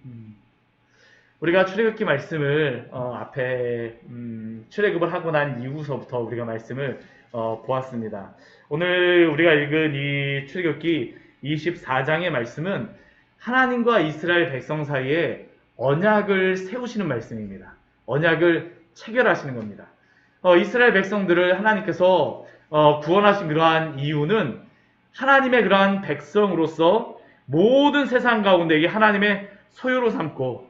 음, 우리가 출애굽기 말씀을 앞에 출애굽을 하고 난 이후서부터 우리가 말씀을 보았습니다. 오늘 우리가 읽은 이 출애굽기 24장의 말씀은 하나님과 이스라엘 백성 사이에 언약을 세우시는 말씀입니다. 언약을 체결하시는 겁니다. 이스라엘 백성들을 하나님께서 구원하신 그러한 이유는 하나님의 그러한 백성으로서 모든 세상 가운데 이 하나님의 소유로 삼고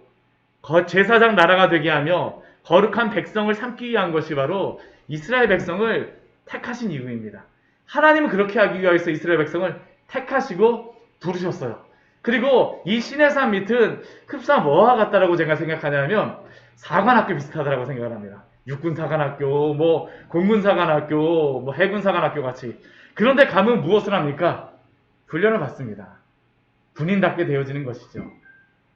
제사장 나라가 되게 하며 거룩한 백성을 삼기 위한 것이 바로 이스라엘 백성을 택하신 이유입니다. 하나님은 그렇게 하기 위해서 이스라엘 백성을 택하시고 부르셨어요. 그리고 이 시내산 밑은 흡사 뭐와 같다라고 제가 생각하냐면 사관학교 비슷하다라고 생각을 합니다. 육군사관학교, 공군사관학교, 해군사관학교 같이. 그런데 가면 무엇을 합니까? 훈련을 받습니다. 군인답게 되어지는 것이죠.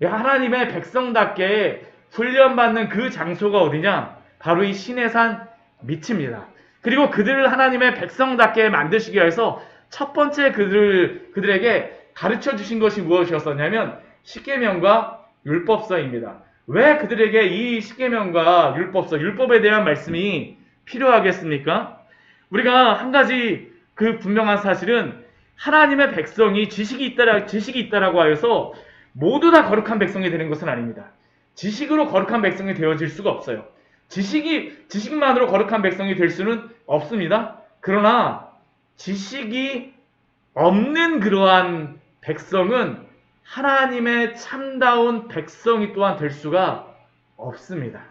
하나님의 백성답게 훈련받는 그 장소가 어디냐? 바로 이 시내산 밑입니다. 그리고 그들을 하나님의 백성답게 만드시기 위해서 첫 번째 그들에게 가르쳐 주신 것이 무엇이었었냐면 십계명과 율법서입니다. 왜 그들에게 이 십계명과 율법서, 율법에 대한 말씀이 필요하겠습니까? 우리가 한 가지 그 분명한 사실은 하나님의 백성이 지식이 있다라고 하여서 모두 다 거룩한 백성이 되는 것은 아닙니다. 지식으로 거룩한 백성이 되어질 수가 없어요. 지식만으로 거룩한 백성이 될 수는 없습니다. 그러나 지식이 없는 그러한 백성은 하나님의 참다운 백성이 또한 될 수가 없습니다.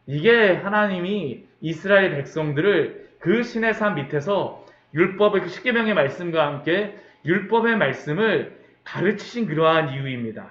이게 하나님이 이스라엘 백성들을 그 시내산 밑에서 율법의 그 십계명의 말씀과 함께 율법의 말씀을 가르치신 그러한 이유입니다.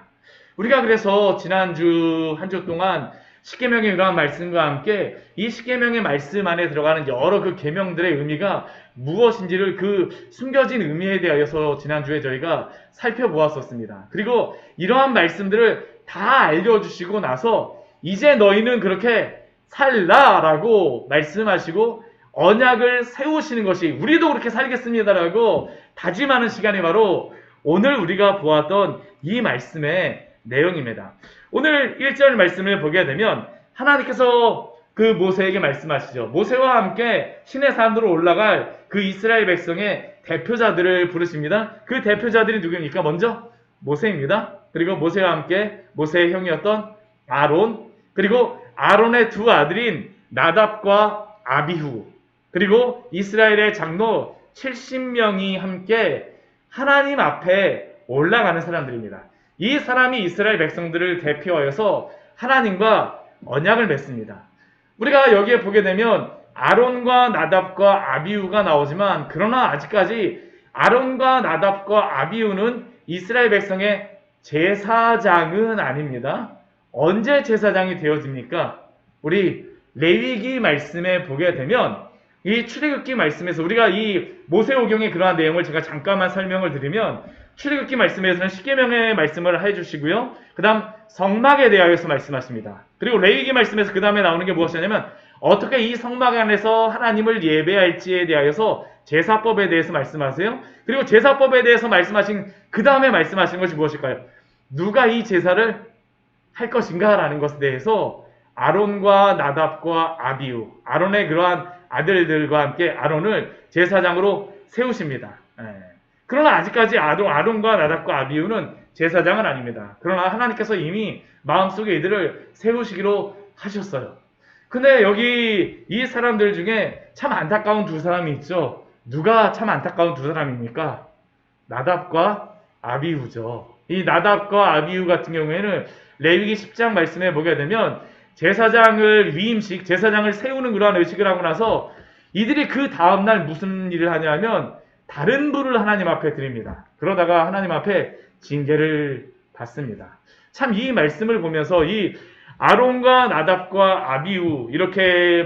우리가 그래서 지난주 한 주 동안 십계명의 그러한 말씀과 함께 이 십계명의 말씀 안에 들어가는 여러 그 계명들의 의미가 무엇인지를 그 숨겨진 의미에 대하여서 지난주에 저희가 살펴보았었습니다. 그리고 이러한 말씀들을 다 알려주시고 나서 이제 너희는 그렇게 살라라고 말씀하시고 언약을 세우시는 것이 우리도 그렇게 살겠습니다라고 다짐하는 시간이 바로 오늘 우리가 보았던 이 말씀의 내용입니다. 오늘 1절 말씀을 보게 되면 하나님께서 그 모세에게 말씀하시죠. 모세와 함께 시내산으로 올라갈 그 이스라엘 백성의 대표자들을 부르십니다. 그 대표자들이 누구입니까? 먼저 모세입니다. 그리고 모세와 함께 모세의 형이었던 아론, 그리고 아론의 두 아들인 나답과 아비후, 그리고 이스라엘의 장로 70명이 함께 하나님 앞에 올라가는 사람들입니다. 이 사람이 이스라엘 백성들을 대표하여서 하나님과 언약을 맺습니다. 우리가 여기에 보게 되면 아론과 나답과 아비후가 나오지만 그러나 아직까지 아론과 나답과 아비후는 이스라엘 백성의 제사장은 아닙니다. 언제 제사장이 되어집니까? 우리 레위기 말씀에 보게 되면 이 출애굽기 말씀에서 우리가 이 모세오경의 그러한 내용을 제가 잠깐만 설명을 드리면 출애굽기 말씀에서는 십계명의 말씀을 해주시고요. 그 다음 성막에 대하여서 말씀하십니다. 그리고 레위기 말씀에서 그 다음에 나오는 게 무엇이냐면 어떻게 이 성막 안에서 하나님을 예배할지에 대하여서 제사법에 대해서 말씀하세요. 그리고 제사법에 대해서 말씀하신 그 다음에 말씀하신 것이 무엇일까요? 누가 이 제사를 할 것인가 라는 것에 대해서 아론과 나답과 아비후, 아론의 그러한 아들들과 함께 아론을 제사장으로 세우십니다. 그러나 아직까지 아론과 나답과 아비후는 제사장은 아닙니다. 그러나 하나님께서 이미 마음속에 이들을 세우시기로 하셨어요. 근데 여기 이 사람들 중에 참 안타까운 두 사람이 있죠. 누가 참 안타까운 두 사람입니까? 나답과 아비후죠. 이 나답과 아비후 같은 경우에는 레위기 10장 말씀에 보게 되면 제사장을 세우는 그러한 의식을 하고 나서 이들이 그 다음날 무슨 일을 하냐면 다른 불을 하나님 앞에 드립니다. 그러다가 하나님 앞에 징계를 받습니다. 참 이 말씀을 보면서 이 아론과 나답과 아비후 이렇게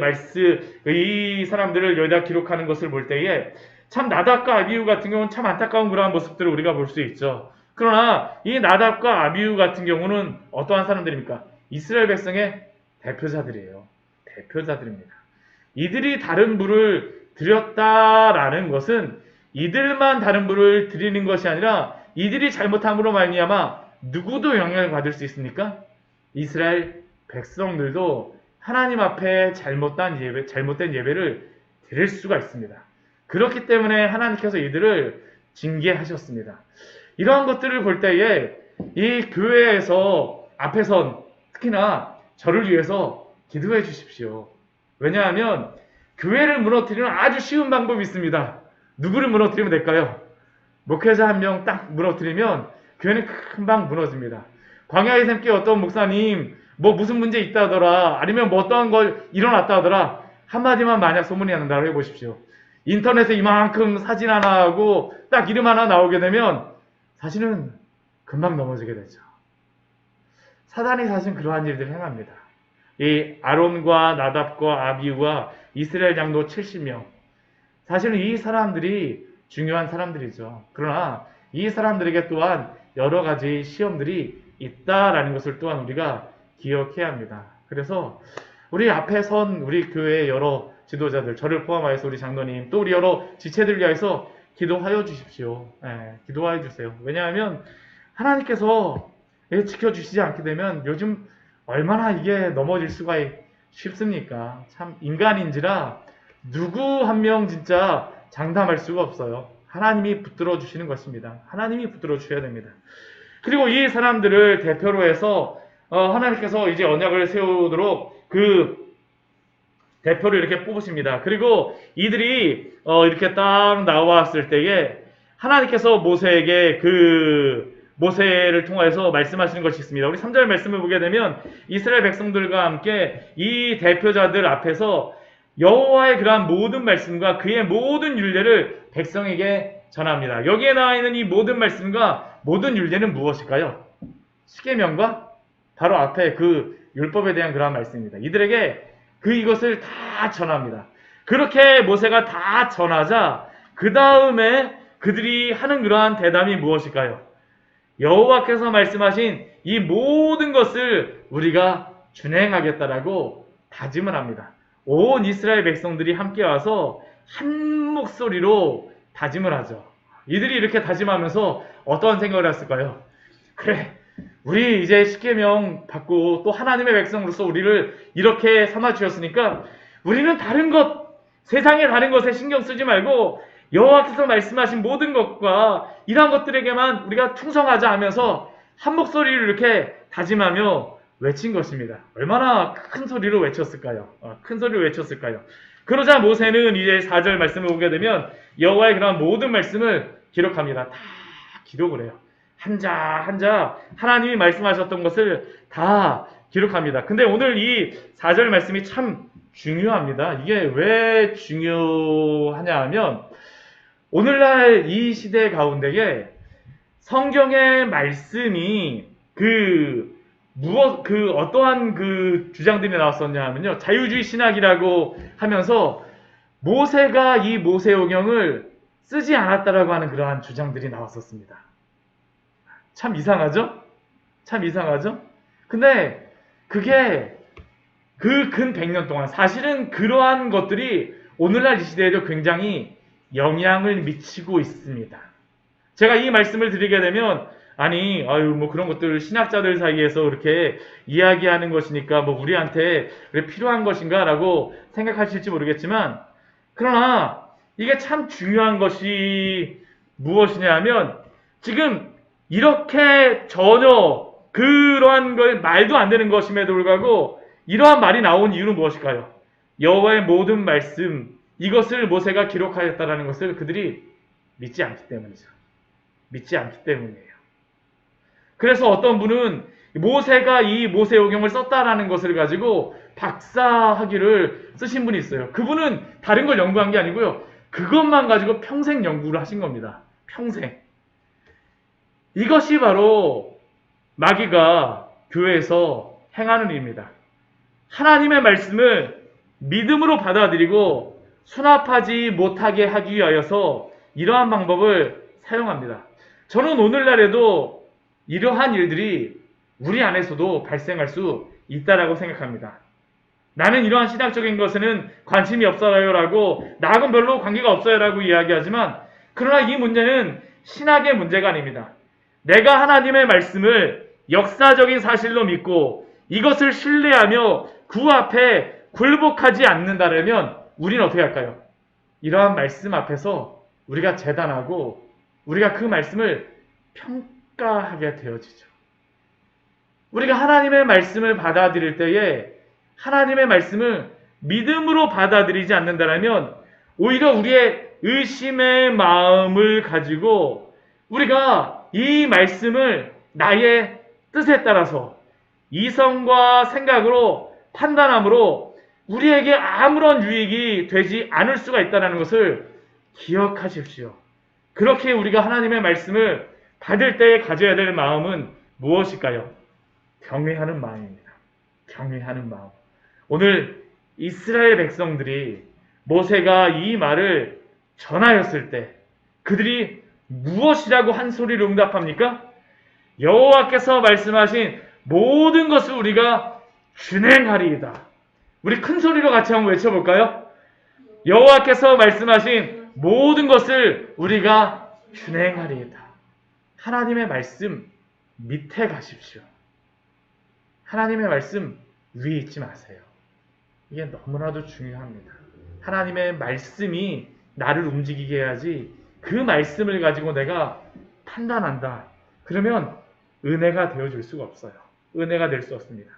이 사람들을 여기다 기록하는 것을 볼 때에 참 나답과 아비후 같은 경우는 참 안타까운 그러한 모습들을 우리가 볼 수 있죠. 그러나 이 나답과 아비후 같은 경우는 어떠한 사람들입니까? 이스라엘 백성의 대표자들이에요. 대표자들입니다. 이들이 다른 불을 드렸다라는 것은 이들만 다른 불을 드리는 것이 아니라 이들이 잘못함으로 말미암아 누구도 영향을 받을 수 있습니까? 이스라엘 백성들도 하나님 앞에 잘못된 예배를 드릴 수가 있습니다. 그렇기 때문에 하나님께서 이들을 징계하셨습니다. 이러한 것들을 볼 때에 이 교회에서 앞에 선 특히나 저를 위해서 기도해 주십시오. 왜냐하면 교회를 무너뜨리는 아주 쉬운 방법이 있습니다. 누구를 무너뜨리면 될까요? 목회자 한 명 딱 무너뜨리면 교회는 금방 무너집니다. 광야의 샘께 어떤 목사님 뭐 무슨 문제 있다 하더라, 아니면 뭐 어떠한 걸 일어났다 하더라, 한마디만 만약 소문이 난다고 해보십시오. 인터넷에 이만큼 사진 하나 하고 딱 이름 하나 나오게 되면 사실은 금방 넘어지게 되죠. 사단이 사실 그러한 일들을 행합니다. 이 아론과 나답과 아비우와 이스라엘 장로 70명, 사실은 이 사람들이 중요한 사람들이죠. 그러나 이 사람들에게 또한 여러 가지 시험들이 있다라는 것을 또한 우리가 기억해야 합니다. 그래서 우리 앞에 선 우리 교회의 여러 지도자들, 저를 포함하여서 우리 장로님, 또 우리 여러 지체들을 위해서 기도하여 주십시오. 기도하여 주세요. 왜냐하면 하나님께서 지켜주시지 않게 되면 요즘 얼마나 이게 넘어질 수가 쉽습니까? 참 인간인지라 누구 한 명 진짜 장담할 수가 없어요. 하나님이 붙들어 주시는 것입니다. 하나님이 붙들어 주셔야 됩니다. 그리고 이 사람들을 대표로 해서 하나님께서 이제 언약을 세우도록 그 대표를 이렇게 뽑으십니다. 그리고 이들이 이렇게 딱 나왔을 때에 하나님께서 모세에게 모세를 통해서 말씀하시는 것이 있습니다. 우리 3절 말씀을 보게 되면 이스라엘 백성들과 함께 이 대표자들 앞에서 여호와의 그러한 모든 말씀과 그의 모든 율례를 백성에게 전합니다. 여기에 나와 있는 이 모든 말씀과 모든 율례는 무엇일까요? 십계명과 바로 앞에 그 율법에 대한 그러한 말씀입니다. 이들에게 이것을 다 전합니다. 그렇게 모세가 다 전하자 그 다음에 그들이 하는 그러한 대답이 무엇일까요? 여호와께서 말씀하신 이 모든 것을 우리가 준행하겠다라고 다짐을 합니다. 온 이스라엘 백성들이 함께 와서 한 목소리로 다짐을 하죠. 이들이 이렇게 다짐하면서 어떠한 생각을 했을까요? 그래, 우리 이제 십계명 받고 또 하나님의 백성으로서 우리를 이렇게 삼아 주셨으니까 우리는 다른 것, 세상의 다른 것에 신경 쓰지 말고 여호와께서 말씀하신 모든 것과 이러한 것들에게만 우리가 충성하자 하면서 한 목소리를 이렇게 다짐하며 외친 것입니다. 얼마나 큰 소리로 외쳤을까요? 큰 소리로 외쳤을까요? 그러자 모세는 이제 4절 말씀을 보게 되면 여호와의 그런 모든 말씀을 기록합니다. 다 기록을 해요. 한자 한자 하나님이 말씀하셨던 것을 다 기록합니다. 근데 오늘 이 4절 말씀이 참 중요합니다. 이게 왜 중요하냐 하면 오늘날 이 시대 가운데에 성경의 말씀이 어떠한 주장들이 나왔었냐 하면요. 자유주의 신학이라고 하면서 모세가 이 모세오경을 쓰지 않았다라고 하는 그러한 주장들이 나왔었습니다. 참 이상하죠? 참 이상하죠? 근데 그게 근 100년 동안 사실은 그러한 것들이 오늘날 이 시대에도 굉장히 영향을 미치고 있습니다. 제가 이 말씀을 드리게 되면 뭐 그런 것들 신학자들 사이에서 그렇게 이야기하는 것이니까 뭐 우리한테 왜 필요한 것인가 라고 생각하실지 모르겠지만 그러나 이게 참 중요한 것이 무엇이냐 하면 지금 이렇게 전혀 그러한 걸 말도 안 되는 것임에도 불구하고 이러한 말이 나온 이유는 무엇일까요? 여호와의 모든 말씀 이것을 모세가 기록하였다라는 것을 그들이 믿지 않기 때문이죠. 믿지 않기 때문이에요. 그래서 어떤 분은 모세가 이 모세오경을 썼다라는 것을 가지고 박사학위를 쓰신 분이 있어요. 그분은 다른 걸 연구한 게 아니고요. 그것만 가지고 평생 연구를 하신 겁니다. 평생. 이것이 바로 마귀가 교회에서 행하는 일입니다. 하나님의 말씀을 믿음으로 받아들이고 수납하지 못하게 하기 위하여서 이러한 방법을 사용합니다. 저는 오늘날에도 이러한 일들이 우리 안에서도 발생할 수 있다라고 생각합니다. 나는 이러한 신학적인 것에는 관심이 없어요라고 나하고는 별로 관계가 없어요라고 이야기하지만 그러나 이 문제는 신학의 문제가 아닙니다. 내가 하나님의 말씀을 역사적인 사실로 믿고 이것을 신뢰하며 그 앞에 굴복하지 않는다면 우리는 어떻게 할까요? 이러한 말씀 앞에서 우리가 재단하고 우리가 그 말씀을 평가하게 되어지죠. 우리가 하나님의 말씀을 받아들일 때에 하나님의 말씀을 믿음으로 받아들이지 않는다면 오히려 우리의 의심의 마음을 가지고 우리가 이 말씀을 나의 뜻에 따라서 이성과 생각으로 판단함으로 우리에게 아무런 유익이 되지 않을 수가 있다는 것을 기억하십시오. 그렇게 우리가 하나님의 말씀을 받을 때에 가져야 될 마음은 무엇일까요? 경외하는 마음입니다. 경외하는 마음. 오늘 이스라엘 백성들이 모세가 이 말을 전하였을 때 그들이 무엇이라고 한 소리로 응답합니까? 여호와께서 말씀하신 모든 것을 우리가 준행하리이다. 우리 큰 소리로 같이 한번 외쳐볼까요? 여호와께서 말씀하신 모든 것을 우리가 준행하리이다. 하나님의 말씀 밑에 가십시오. 하나님의 말씀 위에 있지 마세요. 이게 너무나도 중요합니다. 하나님의 말씀이 나를 움직이게 해야지 그 말씀을 가지고 내가 판단한다. 그러면 은혜가 되어줄 수가 없어요. 은혜가 될 수 없습니다.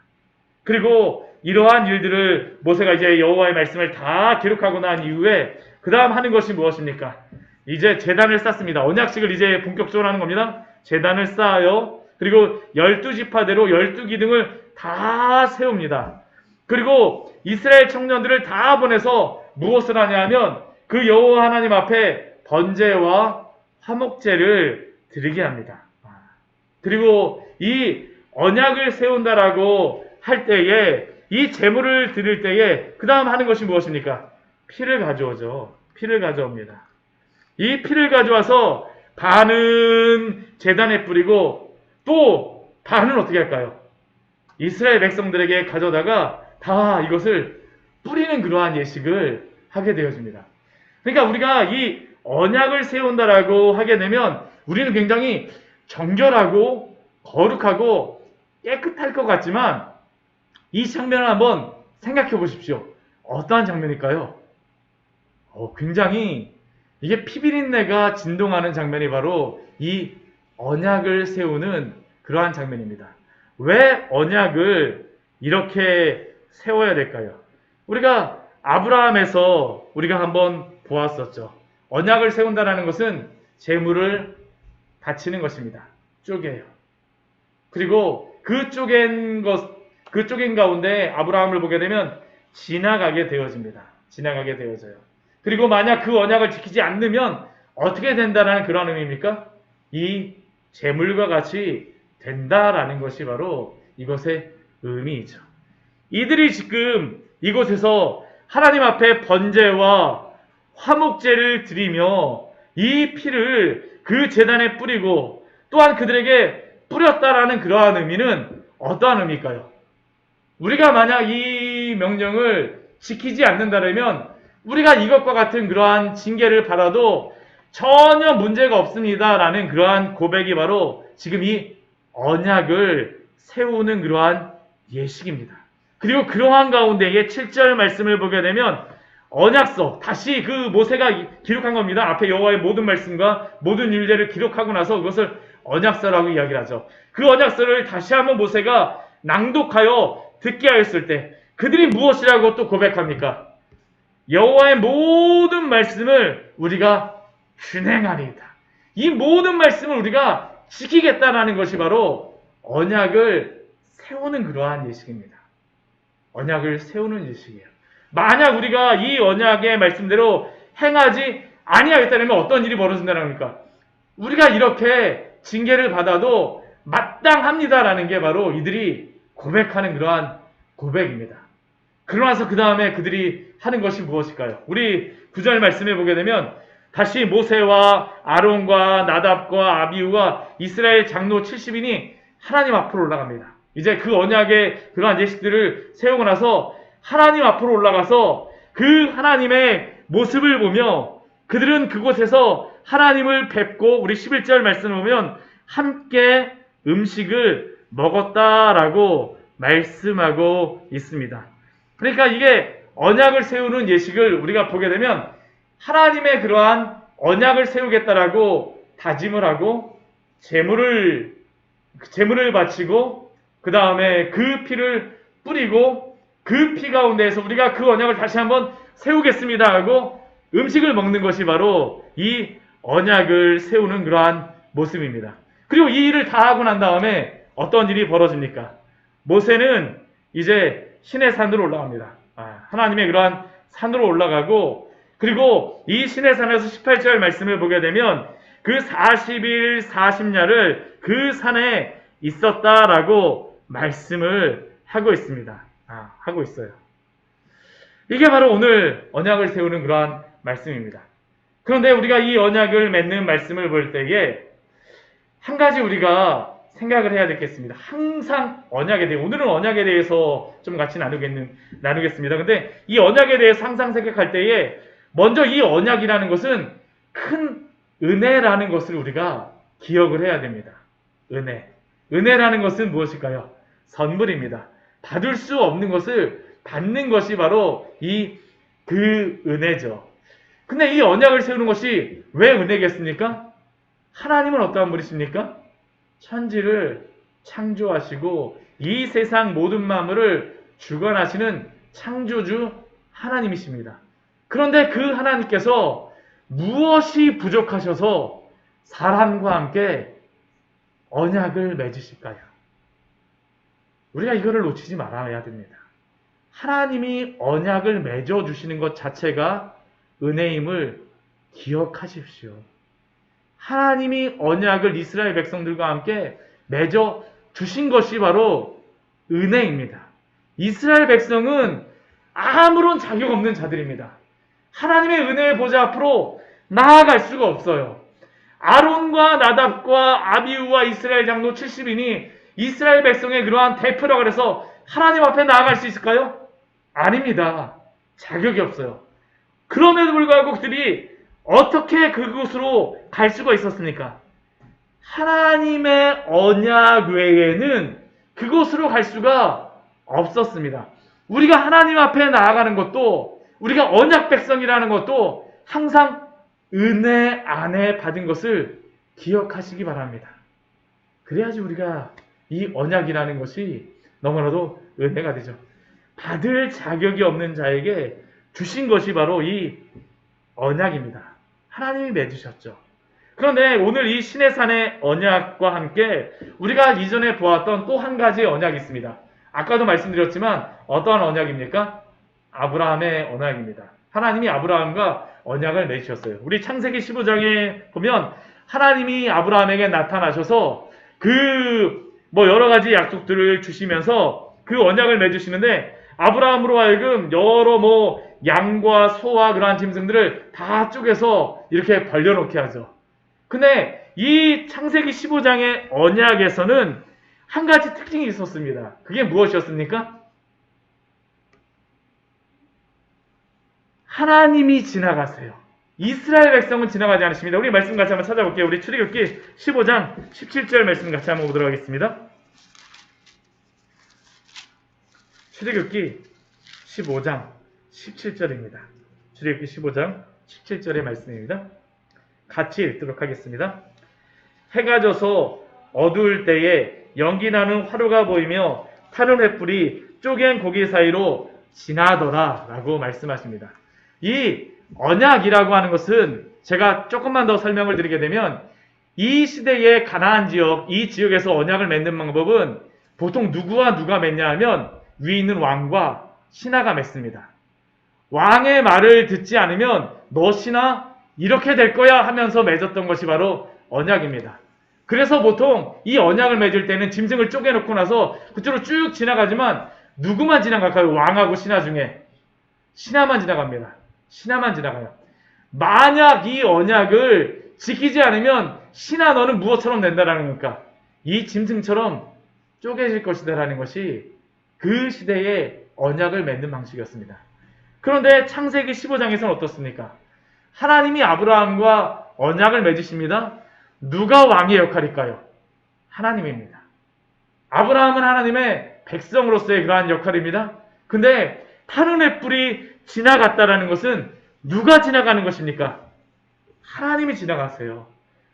그리고 이러한 일들을 모세가 이제 여호와의 말씀을 다 기록하고 난 이후에 그 다음 하는 것이 무엇입니까? 이제 제단을 쌓습니다. 언약식을 이제 본격적으로 하는 겁니다. 제단을 쌓아요. 그리고 12지파대로 12기둥을 다 세웁니다. 그리고 이스라엘 청년들을 다 보내서 무엇을 하냐면 그 여호와 하나님 앞에 번제와 화목제를 드리게 합니다. 그리고 이 언약을 세운다라고 할 때에 이 제물을 드릴 때에 그 다음 하는 것이 무엇입니까? 피를 가져오죠. 피를 가져옵니다. 이 피를 가져와서 반은 제단에 뿌리고 또 반은 어떻게 할까요? 이스라엘 백성들에게 가져다가 다 이것을 뿌리는 그러한 예식을 하게 되어집니다. 그러니까 우리가 이 언약을 세운다라고 하게 되면 우리는 굉장히 정결하고 거룩하고 깨끗할 것 같지만 이 장면을 한번 생각해 보십시오. 어떠한 장면일까요? 굉장히 이게 피비린내가 진동하는 장면이 바로 이 언약을 세우는 그러한 장면입니다. 왜 언약을 이렇게 세워야 될까요? 우리가 아브라함에서 우리가 한번 보았었죠. 언약을 세운다는 것은 재물을 바치는 것입니다. 쪼개요. 그리고 그 쪼갠 가운데 아브라함을 보게 되면 지나가게 되어집니다. 지나가게 되어져요. 그리고 만약 그 언약을 지키지 않으면 어떻게 된다는 그런 의미입니까? 이 재물과 같이 된다라는 것이 바로 이것의 의미이죠. 이들이 지금 이곳에서 하나님 앞에 번제와 화목제를 드리며 이 피를 그 제단에 뿌리고 또한 그들에게 뿌렸다라는 그러한 의미는 어떠한 의미일까요? 우리가 만약 이 명령을 지키지 않는다면 우리가 이것과 같은 그러한 징계를 받아도 전혀 문제가 없습니다라는 그러한 고백이 바로 지금 이 언약을 세우는 그러한 예식입니다. 그리고 그러한 가운데에 7절 말씀을 보게 되면 언약서, 다시 그 모세가 기록한 겁니다. 앞에 여호와의 모든 말씀과 모든 율례를 기록하고 나서 그것을 언약서라고 이야기를 하죠. 그 언약서를 다시 한번 모세가 낭독하여 듣게 하였을 때 그들이 무엇이라고 또 고백합니까? 여호와의 모든 말씀을 우리가 준행하리이다. 이 모든 말씀을 우리가 지키겠다라는 것이 바로 언약을 세우는 그러한 예식입니다. 언약을 세우는 예식이에요. 만약 우리가 이 언약의 말씀대로 행하지 아니하겠다면 어떤 일이 벌어진다는 겁니까? 우리가 이렇게 징계를 받아도 마땅합니다라는 게 바로 이들이 고백하는 그러한 고백입니다. 그러나서 그 다음에 그들이 하는 것이 무엇일까요? 우리 9절 말씀에 보게 되면 다시 모세와 아론과 나답과 아비후와 이스라엘 장로 70인이 하나님 앞으로 올라갑니다. 이제 그 언약의 그러한 예식들을 세우고 나서 하나님 앞으로 올라가서 그 하나님의 모습을 보며 그들은 그곳에서 하나님을 뵙고 우리 11절 말씀을 보면 함께 음식을 먹었다라고 말씀하고 있습니다. 그러니까 이게 언약을 세우는 예식을 우리가 보게 되면 하나님의 그러한 언약을 세우겠다라고 다짐을 하고 제물을 바치고 그 다음에 그 피를 뿌리고 그 피 가운데에서 우리가 그 언약을 다시 한번 세우겠습니다 하고 음식을 먹는 것이 바로 이 언약을 세우는 그러한 모습입니다. 그리고 이 일을 다 하고 난 다음에 어떤 일이 벌어집니까? 모세는 이제 신의 산으로 올라갑니다. 하나님의 그러한 산으로 올라가고 그리고 이 신의 산에서 18절 말씀을 보게 되면 그 40일 40야를 그 산에 있었다라고 말씀을 하고 있습니다. 하고 있어요. 이게 바로 오늘 언약을 세우는 그러한 말씀입니다. 그런데 우리가 이 언약을 맺는 말씀을 볼 때에 한 가지 우리가 생각을 해야 되겠습니다. 항상 언약에 대해, 오늘은 언약에 대해서 좀 같이 나누겠습니다. 근데 이 언약에 대해서 항상 생각할 때에 먼저 이 언약이라는 것은 큰 은혜라는 것을 우리가 기억을 해야 됩니다. 은혜라는 것은 무엇일까요? 선물입니다. 받을 수 없는 것을 받는 것이 바로 그 은혜죠. 근데 이 언약을 세우는 것이 왜 은혜겠습니까? 하나님은 어떠한 분이십니까? 천지를 창조하시고 이 세상 모든 만물을 주관하시는 창조주 하나님이십니다. 그런데 그 하나님께서 무엇이 부족하셔서 사람과 함께 언약을 맺으실까요? 우리가 이거를 놓치지 말아야 됩니다. 하나님이 언약을 맺어주시는 것 자체가 은혜임을 기억하십시오. 하나님이 언약을 이스라엘 백성들과 함께 맺어주신 것이 바로 은혜입니다. 이스라엘 백성은 아무런 자격 없는 자들입니다. 하나님의 은혜의 보좌 앞으로 나아갈 수가 없어요. 아론과 나답과 아비후와 이스라엘 장로 70인이 이스라엘 백성의 그러한 대표라고 해서 하나님 앞에 나아갈 수 있을까요? 아닙니다. 자격이 없어요. 그럼에도 불구하고 그들이 어떻게 그곳으로 갈 수가 있었습니까? 하나님의 언약 외에는 그곳으로 갈 수가 없었습니다. 우리가 하나님 앞에 나아가는 것도 우리가 언약 백성이라는 것도 항상 은혜 안에 받은 것을 기억하시기 바랍니다. 그래야지 우리가 이 언약이라는 것이 너무나도 은혜가 되죠. 받을 자격이 없는 자에게 주신 것이 바로 이 언약입니다. 하나님이 맺으셨죠. 그런데 오늘 이 신의 산의 언약과 함께 우리가 이전에 보았던 또 한 가지 언약이 있습니다. 아까도 말씀드렸지만 어떠한 언약입니까? 아브라함의 언약입니다. 하나님이 아브라함과 언약을 맺으셨어요. 우리 창세기 15장에 보면 하나님이 아브라함에게 나타나셔서 여러 가지 약속들을 주시면서 그 언약을 맺으시는데 아브라함으로 하여금 여러 양과 소와 그러한 짐승들을 다 쪼개서 이렇게 벌려놓게 하죠. 근데 이 창세기 15장의 언약에서는 한 가지 특징이 있었습니다. 그게 무엇이었습니까? 하나님이 지나가세요. 이스라엘 백성은 지나가지 않으십니다. 우리 말씀 같이 한번 찾아볼게요. 우리 출애굽기 15장 17절 말씀 같이 한번 보도록 하겠습니다. 출애굽기 15장 17절입니다. 출애굽기 15장 17절의 말씀입니다. 같이 읽도록 하겠습니다. 해가 져서 어두울 때에 연기나는 화로가 보이며 타는 횃불이 쪼갠 고기 사이로 지나더라 라고 말씀하십니다. 이 언약이라고 하는 것은 제가 조금만 더 설명을 드리게 되면 이 시대의 가나안 지역, 이 지역에서 언약을 맺는 방법은 보통 누구와 누가 맺냐 하면 위에 있는 왕과 신하가 맺습니다. 왕의 말을 듣지 않으면 너 신하 이렇게 될 거야 하면서 맺었던 것이 바로 언약입니다. 그래서 보통 이 언약을 맺을 때는 짐승을 쪼개놓고 나서 그쪽으로 쭉 지나가지만 누구만 지나갈까요? 왕하고 신하 중에 신하만 지나갑니다. 신하만 지나가요. 만약 이 언약을 지키지 않으면 신하 너는 무엇처럼 된다라는 겁니까? 이 짐승처럼 쪼개질 것이다라는 것이 그 시대의 언약을 맺는 방식이었습니다. 그런데 창세기 15장에서는 어떻습니까? 하나님이 아브라함과 언약을 맺으십니다. 누가 왕의 역할일까요? 하나님입니다. 아브라함은 하나님의 백성으로서의 그러한 역할입니다. 근데 타른의 뿔이 지나갔다라는 것은 누가 지나가는 것입니까? 하나님이 지나갔어요.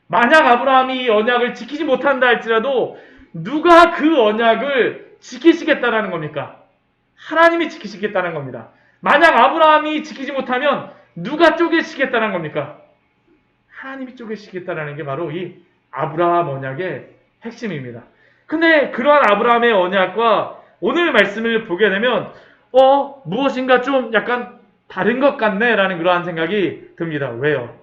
만약 아브라함이 이 언약을 지키지 못한다 할지라도 누가 그 언약을 지키시겠다라는 겁니까? 하나님이 지키시겠다는 겁니다. 만약 아브라함이 지키지 못하면 누가 쪼개시겠다는 겁니까? 하나님이 쪼개시겠다는 게 바로 이 아브라함 언약의 핵심입니다. 근데 그러한 아브라함의 언약과 오늘 말씀을 보게 되면 무엇인가 좀 약간 다른 것 같네 라는 그러한 생각이 듭니다. 왜요?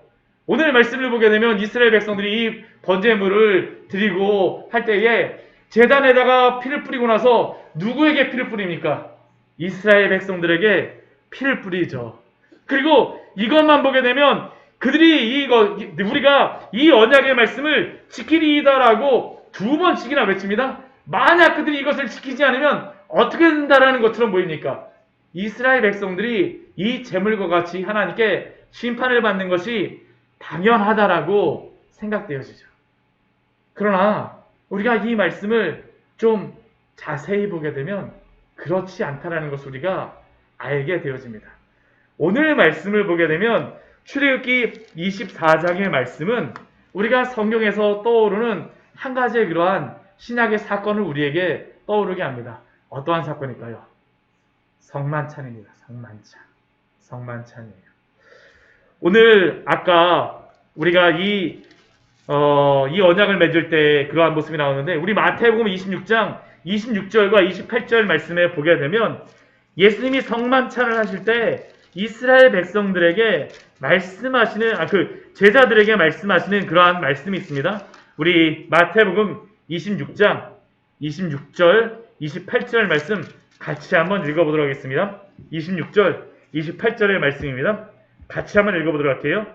오늘 말씀을 보게 되면 이스라엘 백성들이 이 번제물을 드리고 할 때에 제단에다가 피를 뿌리고 나서 누구에게 피를 뿌립니까? 이스라엘 백성들에게 피를 뿌리죠. 그리고 이것만 보게 되면 그들이 우리가 이 언약의 말씀을 지키리이다라고 2번씩이나 외칩니다. 만약 그들이 이것을 지키지 않으면 어떻게 된다라는 것처럼 보입니까? 이스라엘 백성들이 이 제물과 같이 하나님께 심판을 받는 것이 당연하다라고 생각되어지죠. 그러나 우리가 이 말씀을 좀 자세히 보게 되면 그렇지 않다라는 것을 우리가 알게 되어집니다. 오늘 말씀을 보게 되면 출애굽기 24장의 말씀은 우리가 성경에서 떠오르는 한 가지의 그러한 신약의 사건을 우리에게 떠오르게 합니다. 어떠한 사건일까요? 성만찬입니다. 성만찬이에요. 오늘 아까 우리가 이 언약을 맺을 때 그러한 모습이 나오는데 우리 마태복음 26장 26절과 28절 말씀에 보게 되면 예수님이 성만찬을 하실 때 이스라엘 백성들에게 말씀하시는 제자들에게 말씀하시는 그러한 말씀이 있습니다. 우리 마태복음 26장 26절 28절 말씀 같이 한번 읽어보도록 하겠습니다. 26절 28절의 말씀입니다. 같이 한번 읽어보도록 할게요.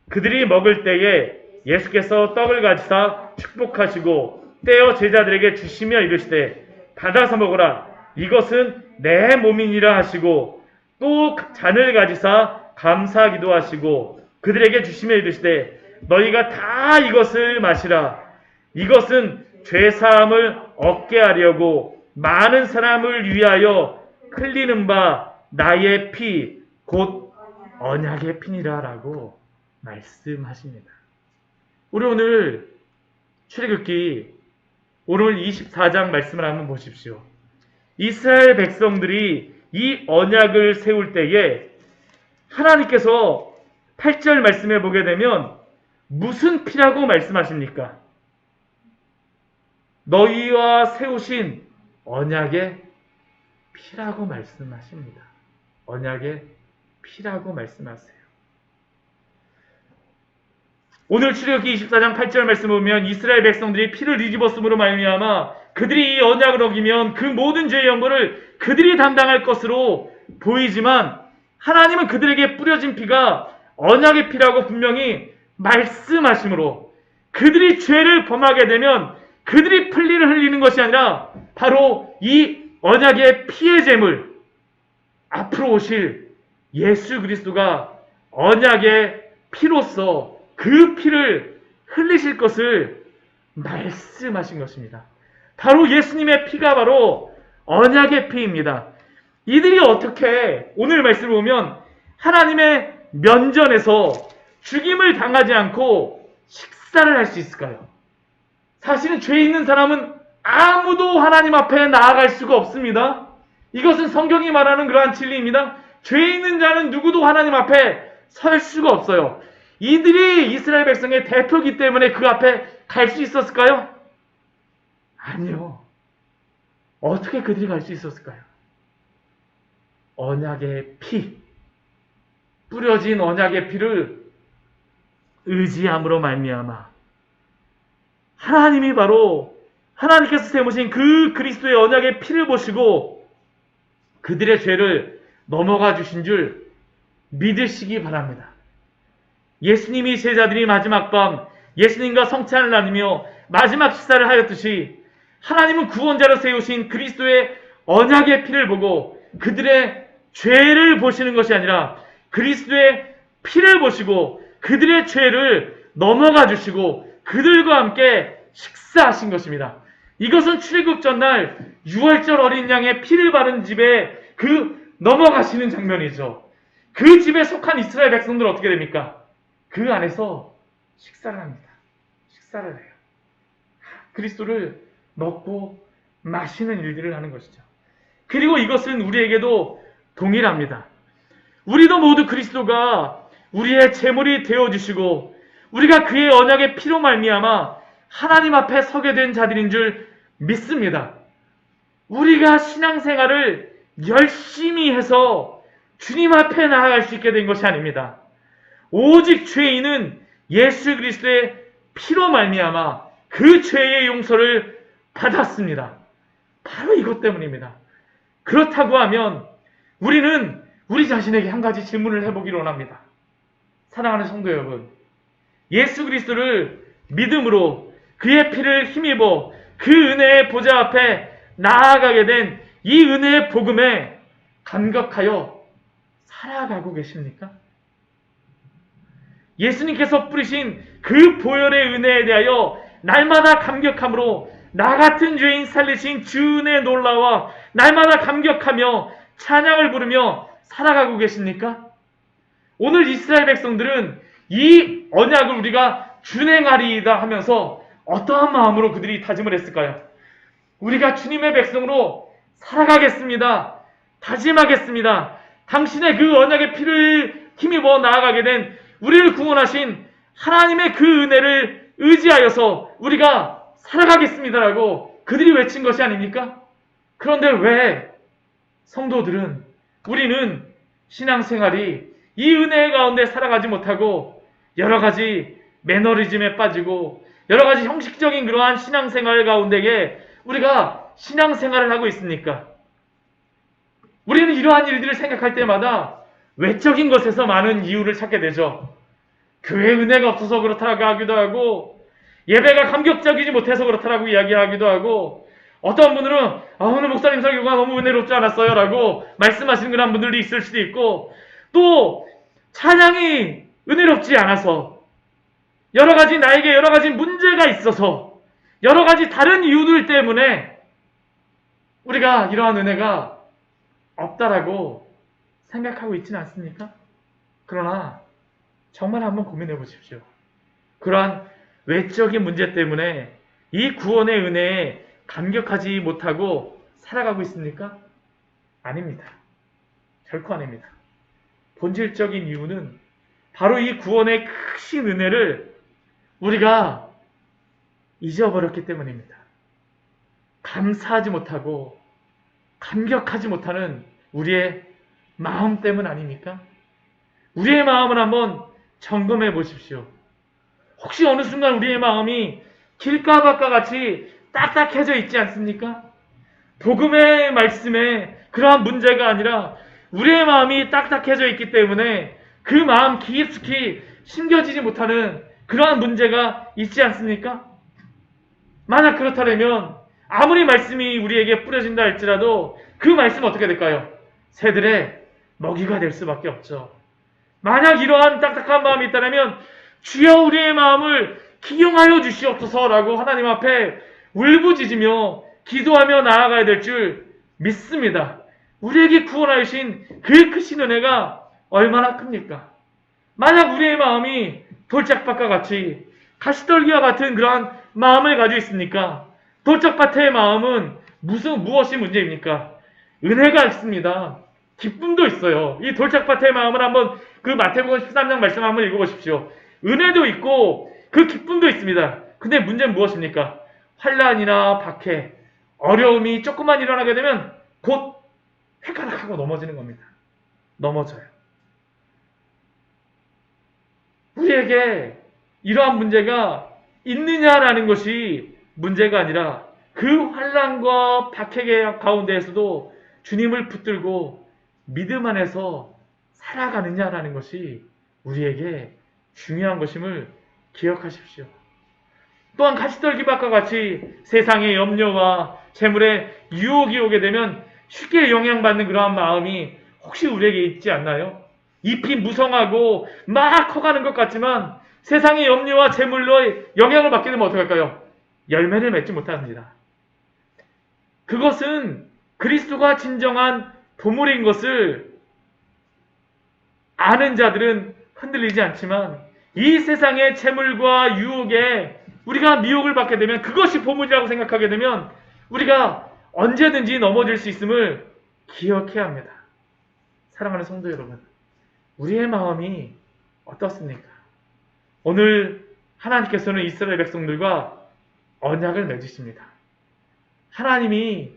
그들이 먹을 때에 예수께서 떡을 가지사 축복하시고 떼어 제자들에게 주시며 이르시되 받아서 먹으라 이것은 내 몸이니라 하시고 또 잔을 가지사 감사하기도 하시고 그들에게 주시며 이르시되 너희가 다 이것을 마시라 이것은 죄사함을 얻게 하려고 많은 사람을 위하여 흘리는 바 나의 피 곧 언약의 피니라 라고 말씀하십니다. 우리 오늘 출애굽기 오늘 24장 말씀을 한번 보십시오. 이스라엘 백성들이 이 언약을 세울 때에 하나님께서 8절 말씀해 보게 되면 무슨 피라고 말씀하십니까? 너희와 세우신 언약의 피라고 말씀하십니다. 언약의 피라고 말씀하세요. 오늘 출애굽기 24장 8절 말씀을 보면 이스라엘 백성들이 피를 뒤집었음으로 말미암아 그들이 이 언약을 어기면 그 모든 죄의 연고를 그들이 담당할 것으로 보이지만 하나님은 그들에게 뿌려진 피가 언약의 피라고 분명히 말씀하시므로 그들이 죄를 범하게 되면 그들이 풀리를 흘리는 것이 아니라 바로 이 언약의 피의 제물 앞으로 오실 예수 그리스도가 언약의 피로서 그 피를 흘리실 것을 말씀하신 것입니다. 바로 예수님의 피가 바로 언약의 피입니다. 이들이 어떻게 오늘 말씀을 보면 하나님의 면전에서 죽임을 당하지 않고 식사를 할 수 있을까요? 사실은 죄 있는 사람은 아무도 하나님 앞에 나아갈 수가 없습니다. 이것은 성경이 말하는 그러한 진리입니다. 죄 있는 자는 누구도 하나님 앞에 설 수가 없어요. 이들이 이스라엘 백성의 대표이기 때문에 그 앞에 갈 수 있었을까요? 아니요. 어떻게 그들이 갈 수 있었을까요? 언약의 피, 뿌려진 언약의 피를 의지함으로 말미암아 하나님이 바로 하나님께서 세우신 그 그리스도의 언약의 피를 보시고 그들의 죄를 넘어가 주신 줄 믿으시기 바랍니다. 예수님이 제자들이 마지막 밤 예수님과 성찬을 나누며 마지막 식사를 하였듯이 하나님은 구원자로 세우신 그리스도의 언약의 피를 보고 그들의 죄를 보시는 것이 아니라 그리스도의 피를 보시고 그들의 죄를 넘어가 주시고 그들과 함께 식사하신 것입니다. 이것은 출애굽 전날 6월절 어린 양의 피를 바른 집에 그 넘어가시는 장면이죠. 그 집에 속한 이스라엘 백성들은 어떻게 됩니까? 그 안에서 식사를 합니다. 식사를 해요. 그리스도를 먹고 마시는 일들을 하는 것이죠. 그리고 이것은 우리에게도 동일합니다. 우리도 모두 그리스도가 우리의 제물이 되어주시고 우리가 그의 언약의 피로 말미암아 하나님 앞에 서게 된 자들인 줄 믿습니다. 우리가 신앙생활을 열심히 해서 주님 앞에 나아갈 수 있게 된 것이 아닙니다. 오직 죄인은 예수 그리스도의 피로 말미암아 그 죄의 용서를 받았습니다. 바로 이것 때문입니다. 그렇다고 하면 우리는 우리 자신에게 한 가지 질문을 해보기를 원합니다. 사랑하는 성도 여러분, 예수 그리스도를 믿음으로 그의 피를 힘입어 그 은혜의 보좌 앞에 나아가게 된 이 은혜의 복음에 감격하여 살아가고 계십니까? 예수님께서 뿌리신 그 보혈의 은혜에 대하여 날마다 감격함으로 나 같은 죄인 살리신 주 은혜의 놀라와 날마다 감격하며 찬양을 부르며 살아가고 계십니까? 오늘 이스라엘 백성들은 이 언약을 우리가 준행하리이다 하면서 어떠한 마음으로 그들이 다짐을 했을까요? 우리가 주님의 백성으로 살아가겠습니다. 다짐하겠습니다. 당신의 그 언약의 피를 힘입어 나아가게 된 우리를 구원하신 하나님의 그 은혜를 의지하여서 우리가 살아가겠습니다라고 그들이 외친 것이 아닙니까? 그런데 왜 성도들은, 우리는 신앙생활이 이 은혜 가운데 살아가지 못하고 여러 가지 매너리즘에 빠지고 여러 가지 형식적인 그러한 신앙생활 가운데에 우리가 신앙생활을 하고 있습니까? 우리는 이러한 일들을 생각할 때마다 외적인 것에서 많은 이유를 찾게 되죠. 교회 은혜가 없어서 그렇다고 하기도 하고 예배가 감격적이지 못해서 그렇다고 이야기하기도 하고 어떤 분들은 오늘 목사님 설교가 너무 은혜롭지 않았어요 라고 말씀하시는 그런 분들도 있을 수도 있고 또 찬양이 은혜롭지 않아서 여러 가지 나에게 여러 가지 문제가 있어서 여러 가지 다른 이유들 때문에 우리가 이러한 은혜가 없다라고 생각하고 있지는 않습니까? 그러나 정말 한번 고민해 보십시오. 그러한 외적인 문제 때문에 이 구원의 은혜에 감격하지 못하고 살아가고 있습니까? 아닙니다. 결코 아닙니다. 본질적인 이유는 바로 이 구원의 크신 은혜를 우리가 잊어버렸기 때문입니다. 감사하지 못하고 감격하지 못하는 우리의 마음 때문 아닙니까? 우리의 마음을 한번 점검해 보십시오. 혹시 어느 순간 우리의 마음이 길가밭과 같이 딱딱해져 있지 않습니까? 복음의 말씀에 그러한 문제가 아니라 우리의 마음이 딱딱해져 있기 때문에 그 마음 깊숙이 심겨지지 못하는 그러한 문제가 있지 않습니까? 만약 그렇다면 아무리 말씀이 우리에게 뿌려진다 할지라도 그 말씀은 어떻게 될까요? 새들의 먹이가 될 수밖에 없죠. 만약 이러한 딱딱한 마음이 있다면 주여 우리의 마음을 기용하여 주시옵소서라고 하나님 앞에 울부짖으며 기도하며 나아가야 될 줄 믿습니다. 우리에게 구원하신 그 크신 은혜가 얼마나 큽니까? 만약 우리의 마음이 돌짝밭과 같이 가시떨기와 같은 그러한 마음을 가지고 있습니까? 돌짝밭의 마음은 무엇이 문제입니까? 은혜가 있습니다. 기쁨도 있어요. 이 돌짝밭의 마음을 한번 그 마태복음 13장 말씀 한번 읽어보십시오. 은혜도 있고 그 기쁨도 있습니다. 근데 문제는 무엇입니까? 환난이나 박해, 어려움이 조금만 일어나게 되면 곧 헷가닥하고 넘어지는 겁니다. 넘어져요. 우리에게 이러한 문제가 있느냐라는 것이 문제가 아니라 그 환난과 박해 가운데에서도 주님을 붙들고 믿음 안에서 살아가느냐라는 것이 우리에게 중요한 것임을 기억하십시오. 또한 가시떨기밭과 같이 세상의 염려와 재물의 유혹이 오게 되면 쉽게 영향받는 그러한 마음이 혹시 우리에게 있지 않나요? 잎이 무성하고 막 커가는 것 같지만 세상의 염려와 재물로 영향을 받게 되면 어떡할까요? 열매를 맺지 못합니다. 그것은 그리스도가 진정한 보물인 것을 아는 자들은 흔들리지 않지만 이 세상의 재물과 유혹에 우리가 미혹을 받게 되면 그것이 보물이라고 생각하게 되면 우리가 언제든지 넘어질 수 있음을 기억해야 합니다. 사랑하는 성도 여러분, 우리의 마음이 어떻습니까? 오늘 하나님께서는 이스라엘 백성들과 언약을 맺으십니다. 하나님이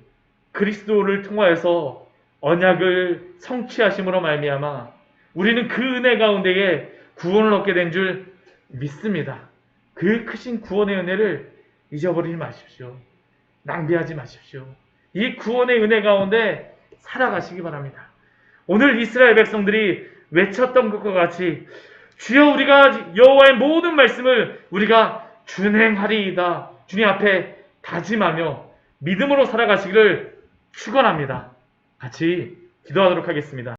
그리스도를 통하여서 언약을 성취하심으로 말미암아 우리는 그 은혜 가운데에 구원을 얻게 된 줄 믿습니다. 그 크신 구원의 은혜를 잊어버리지 마십시오. 낭비하지 마십시오. 이 구원의 은혜 가운데 살아가시기 바랍니다. 오늘 이스라엘 백성들이 외쳤던 것과 같이 주여 우리가 여호와의 모든 말씀을 우리가 준행하리이다. 주님 앞에 다짐하며 믿음으로 살아가시기를 축원합니다. 같이 기도하도록 하겠습니다.